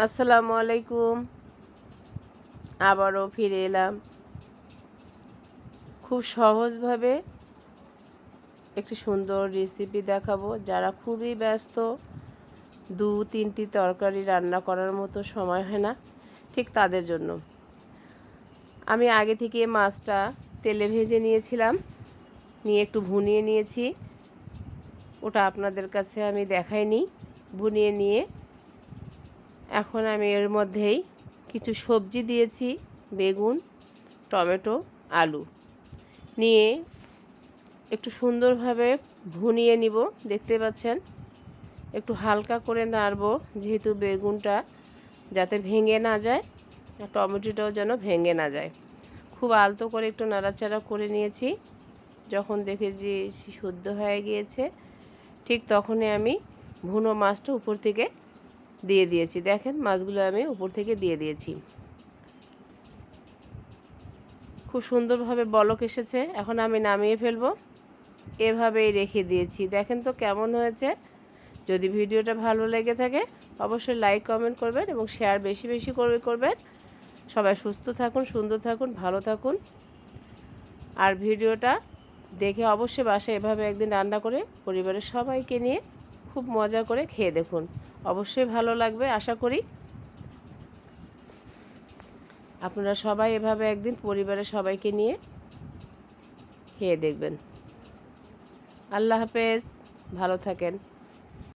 আসসালামু আলাইকুম। আবারও ফিরে এলাম খুব সহজভাবে একটি সুন্দর রেসিপি দেখাবো। যারা খুবই ব্যস্ত, 2-3টি তরকারি রান্না করার মতো সময় হয় না, ঠিক তাদের জন্য। আমি আগে থেকে মাছটা তেলে ভেজে নিয়েছিলাম, নিয়ে একটু ভুনিয়ে নিয়েছি। ওটা আপনাদের কাছে আমি দেখাইনি। ভুনিয়ে নিয়ে এখন আমি এর মধ্যেই কিছু সবজি দিয়েছি, বেগুন, টমেটো, আলু নিয়ে একটু সুন্দরভাবে ভুনিয়ে নিব। দেখতে পাচ্ছেন একটু হালকা করে নাড়বো, যেহেতু বেগুনটা যাতে ভেঙে না যায়, টমেটোটাও যেন ভেঙে না যায়। খুব আলতো করে একটু নাড়াচাড়া করে নিয়েছি। যখন দেখেছি শুদ্ধ হয়ে গিয়েছে, ঠিক তখনই আমি ভুনো মাছটা উপর থেকে দিয়ে দিয়েছি। দেখেন মাছগুলো আমি উপর থেকে দিয়ে দিয়েছি। খুব সুন্দরভাবে বলক এসেছে, এখন আমি নামিয়ে ফেলবো। এভাবেই রেখে দিয়েছি। দেখেন তো কেমন হয়েছে। যদি ভিডিওটা ভালো লেগে থাকে অবশ্যই লাইক কমেন্ট করবেন এবং শেয়ার বেশি বেশি করবেন। সবাই সুস্থ থাকুন, সুন্দর থাকুন, ভালো থাকুন। আর ভিডিওটা দেখে অবশ্যই বাসায় এভাবে একদিন রান্না করে পরিবারের সবাইকে নিয়ে খুব মজা করে খেয়ে দেখুন। অবশ্যই ভালো লাগবে আশা করি। আপনারা সবাই এভাবে একদিন পরিবারের সবাইকে নিয়ে খেয়ে দেখবেন। আল্লাহ হাফেজ, ভালো থাকেন।